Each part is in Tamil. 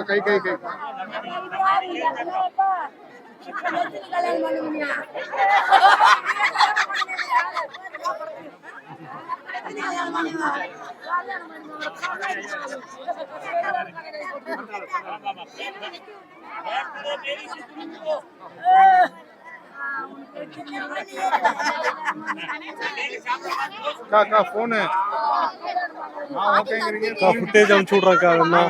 கை கை கை போனு ஃபுட்டேஜ் அனுப்பிச்சு விட்றாக்கா வேணா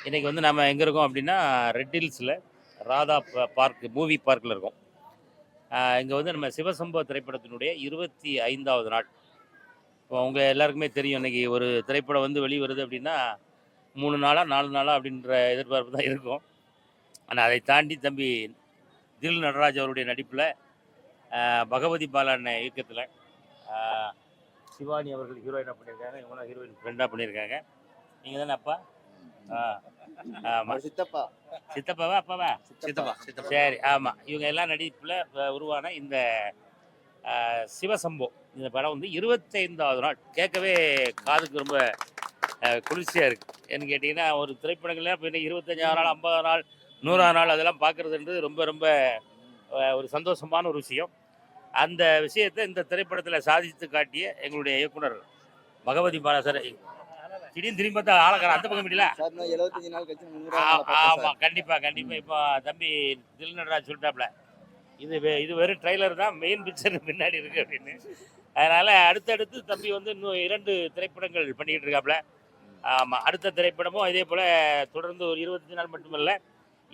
இன்னைக்கு வந்து நம்ம எங்கே இருக்கோம் அப்படின்னா ரெட் ஹில்ஸில் ராதா பார்க் மூவி பார்க்கில் இருக்கோம். இங்கே வந்து நம்ம சிவசம்பவ திரைப்படத்தினுடைய 25வது நாள். இப்போ அவங்க எல்லாருக்குமே தெரியும், இன்றைக்கி ஒரு திரைப்படம் வந்து வெளிவருது அப்படின்னா 3 நாளாக 4 நாளாக அப்படின்ற எதிர்பார்ப்பு தான் இருக்கும். ஆனால் அதை தாண்டி தம்பி தில் நடராஜ் அவருடைய நடிப்பில் பகவதி பாலன் இயக்கத்தில் சிவானி அவர்கள் ஹீரோயினாக பண்ணியிருக்காங்க, இவங்களாம் ஹீரோயின் ஃப்ரெண்டாக பண்ணியிருக்காங்க. நீங்கள் தானே அப்பா? ஆமாம், சித்தப்பாவா அப்பாவா? சித்தப்பா. சரி, ஆமாம். இவங்க எல்லாம் நடிப்பில் உருவான இந்த சிவசம்போ இந்த படம் வந்து 25வது நாள். கேட்கவே காதுக்கு ரொம்ப குளிர்ச்சியாக இருக்குது. ஏன்னு கேட்டிங்கன்னா, ஒரு திரைப்படங்கள்லாம் இப்போ 25ஆவது நாள், 50ஆவது நாள், 100ஆவது நாள் அதெல்லாம் பார்க்குறதுன்றது ரொம்ப ரொம்ப ஒரு சந்தோஷமான ஒரு விஷயம். அந்த விஷயத்தை இந்த திரைப்படத்தில் சாதித்து காட்டிய எங்களுடைய இயக்குனர் பகவதி பாலா சார். திடீர்னு திரும்பி பார்த்தா ஆளக்கார அந்த பக்கம் இல்ல. ஆமாம், கண்டிப்பாக. இப்போ தம்பி தில் நடராஜ் சொல்லிட்டாப்ல, இது வெறும் ட்ரெய்லர் தான், மெயின் பிக்சர் பின்னாடி இருக்குது அப்படின்னு. அதனால் அடுத்தடுத்து தம்பி வந்து இன்னும் 2 திரைப்படங்கள் பண்ணிக்கிட்டு இருக்காப்புல. ஆமாம், அடுத்த திரைப்படமும் இதே போல் தொடர்ந்து ஒரு 25 நாள் மட்டுமல்ல,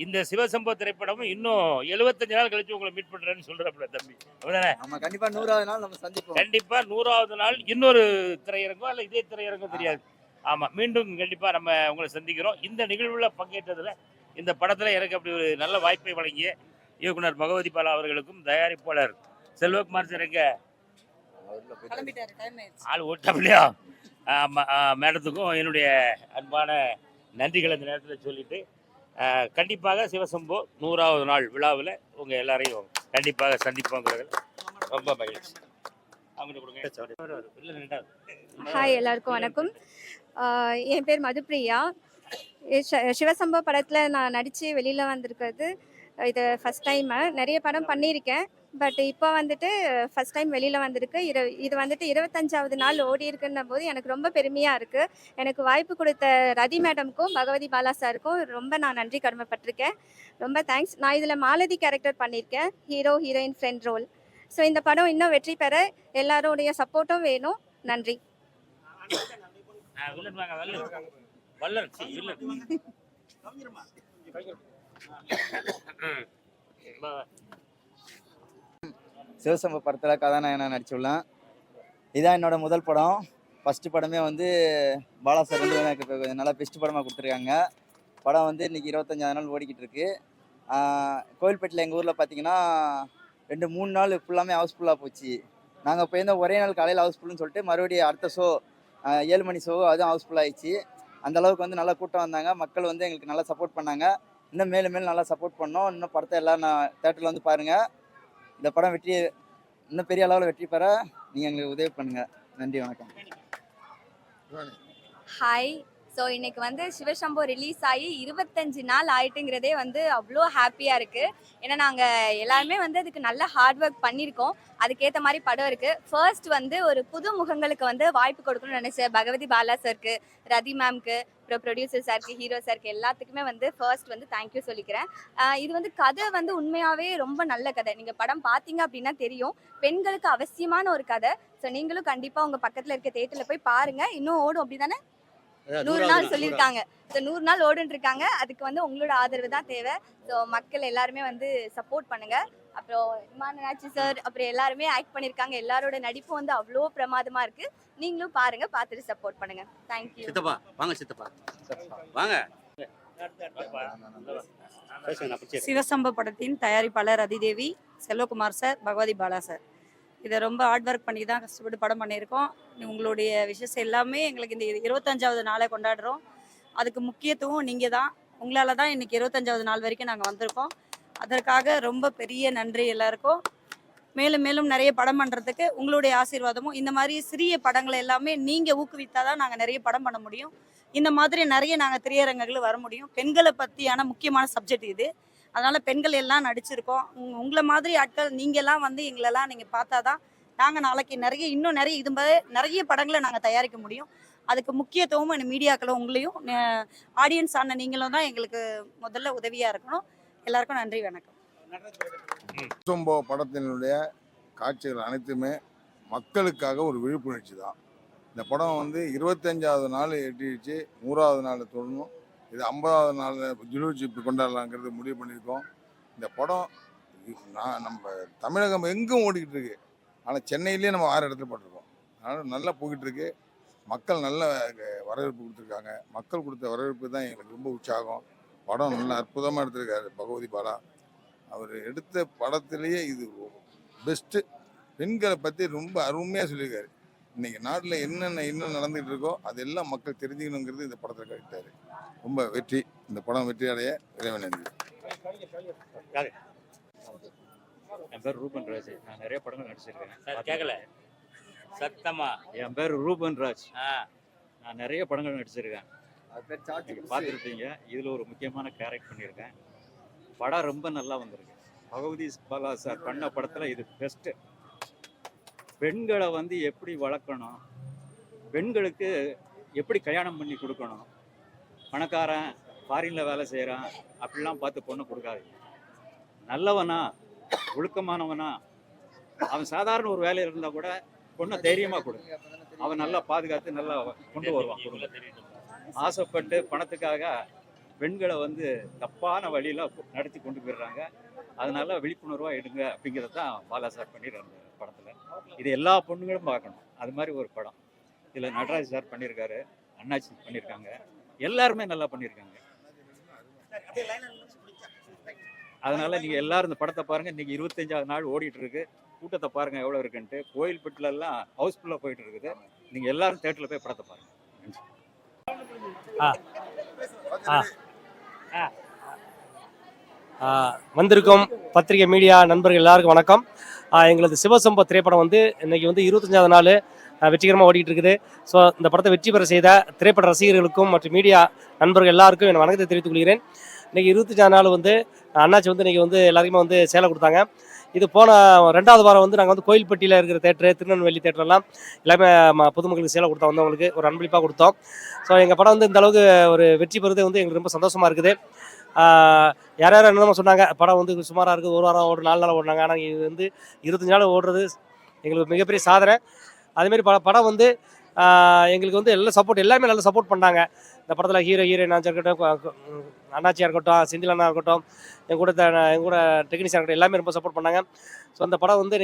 இந்த சிவசம்பவ திரைப்படமும் இன்னும் 75 நாள் கழிச்சு உங்களை மீட் பண்ணுறேன்னு சொல்கிறாப்புல தம்பி. அப்படிதானே? ஆமாம், கண்டிப்பாக 100வது நாள் நம்ம சந்திப்போம். கண்டிப்பாக 100வது நாள் இன்னொரு திரையரங்கம் இல்லை இதே திரையரங்கம் தெரியாது. ஆமாம், மீண்டும் கண்டிப்பாக நம்ம உங்களை சந்திக்கிறோம். இந்த நிகழ்வில் பங்கேற்றதில், இந்த படத்தில் எனக்கு அப்படி ஒரு நல்ல வாய்ப்பை வழங்கிய இயக்குனர் பகவதி பாலா அவர்களுக்கும், தயாரிப்பாளர் செல்வகுமார் சார் எங்க ஆள் ஓட்டப்பலையா மேடத்துக்கும் என்னுடைய அன்பான நன்றிகளை இந்த நேரத்தில் சொல்லிட்டு, கண்டிப்பாக சிவசம்போ 100வது நாள் விழாவில் உங்கள் எல்லாரையும் கண்டிப்பாக சந்திப்போங்கிறது ரொம்ப மகிழ்ச்சி. ஹாய், எல்லாருக்கும் வணக்கம். என் பேர் மதுப்பிரியா. சிவசம்பவ படத்தில் நான் நடித்து வெளியில் வந்திருக்கிறது இது ஃபஸ்ட் டைமு. நிறைய படம் பண்ணியிருக்கேன், பட் இப்போ வந்துட்டு ஃபஸ்ட் டைம் வெளியில் வந்திருக்கு. இது வந்துட்டு 25வது நாள் ஓடி இருக்குன்ன போது எனக்கு ரொம்ப பெருமையாக இருக்குது. எனக்கு வாய்ப்பு கொடுத்த ரதி மேடம்க்கும் பகவதி பாலா சாருக்கும் ரொம்ப நான் நன்றி கடமைப்பட்டிருக்கேன். ரொம்ப தேங்க்ஸ். நான் இதில் மாலதி கேரக்டர் பண்ணியிருக்கேன், hero heroine friend role. So இந்த படம் இன்னும் வெற்றி பெற எல்லாரோடைய சப்போர்ட்டும் வேணும். நன்றி. சிவசம்பவ படத்தில் கதாநாயகனாக நடிச்சுள்ளேன். இதுதான் என்னோட முதல் படம். ஃபஸ்ட்டு படமே வந்து பாலா சார் வந்து எனக்கு நல்லா பெஸ்ட் படமாக கொடுத்துருக்காங்க. படம் வந்து இன்றைக்கி 25வது நாள் ஓடிக்கிட்டு இருக்கு. கோவில்பேட்டில் எங்கள் ஊரில் பார்த்தீங்கன்னா 2-3 நாள் ஃபுல்லாமே ஹவுஸ்ஃபுல்லாக போச்சு. நாங்கள் போயிருந்த ஒரே நாள் காலையில் ஹவுஸ்ஃபுல்லுன்னு சொல்லிட்டு மறுபடியும் அடுத்த ஷோ 7 மணி ஷோ அதுவும் ஹவுஸ்ஃபுல் ஆகிடுச்சு. அந்தளவுக்கு வந்து நல்லா கூட்டம் வந்தாங்க. மக்கள் வந்து எங்களுக்கு நல்லா சப்போர்ட் பண்ணாங்க. இன்னும் மேலும் மேலும் நல்லா சப்போர்ட் பண்ணோம். இன்னும் படத்தை எல்லாம் தேட்டரில் வந்து பாருங்கள். இந்த படம் வெற்றி இன்னும் பெரிய அளவில் வெற்றி பெற நீங்கள் எங்களுக்கு உதவி பண்ணுங்கள். நன்றி, வணக்கம். ஹாய். ஸோ இன்றைக்கி வந்து சிவசம்போ ரிலீஸ் ஆகி 25 நாள் ஆயிட்டுங்கிறதே வந்து அவ்வளோ ஹாப்பியாக இருக்குது. ஏன்னா நாங்கள் எல்லாருமே வந்து அதுக்கு நல்ல ஹார்ட் ஒர்க் பண்ணியிருக்கோம். அதுக்கேற்ற மாதிரி படம் இருக்குது. ஃபர்ஸ்ட் வந்து ஒரு புது முகங்களுக்கு வந்து வாய்ப்பு கொடுக்கணும்னு நினச்சேன். பகவதி பாலா சாருக்கு, ரதி மேம்க்கு, அப்புறம் ப்ரொடியூசர் சாருக்கு, ஹீரோ சாருக்கு எல்லாத்துக்குமே வந்து ஃபர்ஸ்ட் வந்து தேங்க்யூ சொல்லிக்கிறேன். இது வந்து கதை வந்து உண்மையாகவே ரொம்ப நல்ல கதை. நீங்கள் படம் பார்த்தீங்க அப்படின்னா தெரியும், பெண்களுக்கு அவசியமான ஒரு கதை. ஸோ நீங்களும் கண்டிப்பாக உங்கள் பக்கத்தில் இருக்க தேட்டரில் போய் பாருங்கள். இன்னும் ஓடும், அப்படி தானே? 100 நாள் சொல்லியிருக்காங்க. ஸோ 100 நாள் ஓடுன்னு இருக்காங்க. அதுக்கு வந்து உங்களோட ஆதரவு தான் தேவை. ஸோ மக்கள் எல்லாருமே வந்து சப்போர்ட் பண்ணுங்கள். அப்புறம் இமானாச்சி சார் அப்புறம் எல்லாருமே ஆக்ட் பண்ணியிருக்காங்க. எல்லாரோட நடிப்பு வந்து அவ்வளோ பிரமாதமாக இருக்குது. நீங்களும் பாருங்கள், பார்த்துட்டு சப்போர்ட் பண்ணுங்கள். தேங்க்யூ. சித்தப்பா வாங்க, சித்தப்பா வாங்க. சிவசம்ப படத்தின் தயாரிப்பாளர் அதிதேவி, செல்வகுமார் சார், பகவதி பாலா சார். இதை ரொம்ப ஹார்ட் ஒர்க் பண்ணி தான் கஷ்டப்பட்டு படம் பண்ணியிருக்கோம். உங்களுடைய விஷஸ் எல்லாமே எங்களுக்கு இந்த 25வது நாளை கொண்டாடுறோம். அதுக்கு முக்கியத்துவம் நீங்கள் தான். உங்களால் தான் இன்றைக்கி 25வது நாள் வரைக்கும் நாங்கள் வந்திருக்கோம். அதற்காக ரொம்ப பெரிய நன்றி எல்லாருக்கும். மேலும் மேலும் நிறைய படம் பண்ணுறதுக்கு உங்களுடைய ஆசீர்வாதமும், இந்த மாதிரி சிறிய படங்களை எல்லாமே நீங்கள் ஊக்குவித்தால் தான் நாங்கள் நிறைய படம் பண்ண முடியும். இந்த மாதிரி நிறைய நாங்கள் திரையரங்குகள் வர முடியும். பெண்களை பற்றியான முக்கியமான சப்ஜெக்ட் இது. அதனால் பெண்கள் எல்லாம் நடிச்சிருக்கோம். உங்களை மாதிரி ஆட்கள் நீங்கள்லாம் வந்து எங்களெல்லாம் நீங்கள் பார்த்தா தான் நாங்கள் நாளைக்கு இன்னும் நிறைய இது மாதிரி நிறைய படங்களை நாங்கள் தயாரிக்க முடியும். அதுக்கு முக்கியத்துவம் இந்த மீடியாக்களும் உங்களையும் ஆடியன்ஸ் ஆன நீங்களும் தான் எங்களுக்கு முதல்ல உதவியாக இருக்கணும். எல்லாருக்கும் நன்றி, வணக்கம். சிவசம்போ படத்தினுடைய காட்சிகள் அனைத்துமே மக்களுக்காக ஒரு விழிப்புணர்ச்சி தான். இந்த படம் வந்து 25வது நாள் எட்டிடுச்சு, 100வது நாள் தொடரணும். இது 50வது நாள் ஜுலூஸ் இப்படி கொண்டாடலாங்கிறது முடிவு பண்ணியிருக்கோம். இந்த படம் நம்ம தமிழகம் எங்கும் ஓடிக்கிட்டு இருக்கு. ஆனால் சென்னையிலேயே நம்ம 6 இடத்துல போட்டிருக்கோம். அதனால் நல்லா போய்கிட்டு இருக்கு. மக்கள் நல்ல வரவேற்பு கொடுத்துருக்காங்க. மக்கள் கொடுத்த வரவேற்பு தான் எங்களுக்கு ரொம்ப உற்சாகம். படம் நல்லா அற்புதமாக எடுத்திருக்காரு பகவதி பாலா. அவர் எடுத்த படத்திலேயே இது பெஸ்ட்டு. பெண்களை பற்றி ரொம்ப அருமையாக சொல்லியிருக்காரு. இன்றைக்கி நாட்டில் இன்னும் நடந்துகிட்டு இருக்கோ அதெல்லாம் மக்கள் தெரிஞ்சுக்கணுங்கிறது இந்த படத்தில் கழித்தார். ரொம்ப வெற்றி. இந்த படம் வெற்றி அடைய இறைவன் நன்றி. என் பேர் ரூபன் ராஜ். நான் நிறைய படங்கள் நடிச்சிருக்கேன். சார் கேட்கல சத்தமா. என் பேர் ரூபன் ராஜ். நான் நிறைய படங்கள் நடிச்சிருக்கேன். பார்த்துருப்பீங்க. இதில் ஒரு முக்கியமான கேரக்டர் பண்ணியிருக்கேன். படம் ரொம்ப நல்லா வந்திருக்கு. பகவதி பாலா சார் பண்ண படத்தில் இது பெஸ்ட்டு. பெண்களை வந்து எப்படி வளர்க்கணும், பெண்களுக்கு எப்படி கல்யாணம் பண்ணி கொடுக்கணும், பணக்காரன் ஃபாரினில் வேலை செய்கிறான் அப்படிலாம் பார்த்து பொண்ணு கொடுக்காதீங்க. நல்லவனா ஒழுக்கமானவனா அவன் சாதாரண ஒரு வேலையில் இருந்தால் கூட பொண்ணை தைரியமாக கொடுங்க. அவன் நல்லா பாதுகாத்து நல்லா கொண்டு வருவான். ஆசைப்பட்டு பணத்துக்காக பெண்களை வந்து தப்பான வழியில் நடத்தி கொண்டு போயிடுறாங்க. அதனால விழிப்புணர்வாக எடுங்க அப்படிங்கிறது தான் பாலா சார் பண்ணிடுறாங்க படத்தில். இது எல்லா பொண்ணுங்களும் பார்க்கணும். அது மாதிரி ஒரு படம். இதில் நடராஜ் சார் பண்ணியிருக்காரு, அண்ணாச்சி பண்ணியிருக்காங்க, எல்லாருமே நல்லா பண்ணியிருக்காங்க. அதனால நீங்கள் எல்லாரும் இந்த படத்தை பாருங்கள். இன்றைக்கி 25வது நாள் ஓடிட்டு இருக்கு. கூட்டத்தை பாருங்கள் எவ்வளோ இருக்குன்ட்டு. கோயில்பட்டிலெல்லாம் ஹவுஸ்ஃபுல்லாக போயிட்டு இருக்குது. நீங்கள் எல்லாரும் தேட்டரில் போய் படத்தை பாருங்கள். வந்திருக்கும் பத்திரிகை மீடியா நண்பர்கள் எல்லாருக்கும் வணக்கம். எங்களது சிவசம்போ திரைப்படம் வந்து இன்னைக்கு வந்து 25வது நாள் வெற்றிகரமாக ஓடிட்டு இருக்குது. ஸோ இந்த படத்தை வெற்றி பெற செய்த திரைப்பட ரசிகர்களுக்கும் மற்றும் மீடியா நண்பர்கள் எல்லாருக்கும் என் வணக்கத்தை தெரிவித்துக் கொள்கிறேன். இன்றைக்கி 25ஆம் நாள் வந்து அண்ணாச்சி வந்து இன்றைக்கி வந்து எல்லாருக்குமே வந்து சேலை கொடுத்தாங்க. இது போன 2வது வாரம் வந்து நாங்கள் வந்து கோயில்பட்டியில் இருக்கிற தேட்டரு, திருநெல்வேலி தேட்டரெல்லாம் எல்லாமே பொதுமக்களுக்கு சேலை கொடுத்தோம், வந்தவங்களுக்கு ஒரு அன்பளிப்பாக கொடுத்தோம். ஸோ எங்கள் படம் வந்து இந்த அளவுக்கு ஒரு வெற்றி பெறுறது வந்து எங்களுக்கு ரொம்ப சந்தோஷமாக இருக்குது. யார் என்னமோ சொன்னாங்க படம் வந்து சுமாராக இருக்குது, 1 வாரம் ஓடு 4 நாள் ஓடினாங்க. ஆனால் இது வந்து 25 நாள் ஓடுறது எங்களுக்கு மிகப்பெரிய சாதனை. அதுமாரி படம் வந்து எங்களுக்கு வந்து எல்லாமே நல்லா சப்போர்ட் பண்ணாங்க. இந்த படத்தில் ஹீரோயினாக இருக்கட்டும், அண்ணாச்சியாக இருக்கட்டும், செந்திலண்ணா இருக்கட்டும், என் கூட டெக்னீஷியனாக இருக்கட்டும், எல்லாமே ரொம்ப சப்போர்ட் பண்ணாங்க. ஸோ அந்த படம் வந்து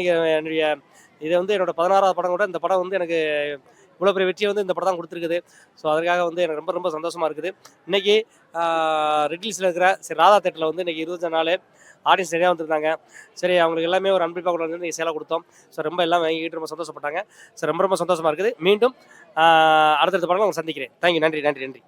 இது வந்து என்னோட 16வது படம் கூட. இந்த படம் வந்து எனக்கு இவ்வளோ பெரிய வெற்றியை வந்து இந்த படம் தான் கொடுத்துருக்குது. ஸோ அதுக்காக வந்து எனக்கு ரொம்ப ரொம்ப சந்தோஷமாக இருக்குது. இன்றைக்கி ரெட்லிஸில் இருக்கிற ராதா தேட்டரில் வந்து இன்றைக்கி 25 நாள் ஆடியன்ஸ் நிறையா வந்துருந்தாங்க. சரி, அவங்களுக்கு எல்லாமே ஒரு அன்பளிப்பாக கூட வந்து சேலை கொடுத்தோம். ஸோ ரொம்ப எல்லாம் வாங்கிட்டு ரொம்ப சந்தோஷப்பட்டாங்க. ஸோ ரொம்ப ரொம்ப சந்தோஷமாக இருக்குது. மீண்டும் அடுத்தடுத்த படங்கள் அவங்க சந்திக்கிறேன். தேங்க்யூ. நன்றி.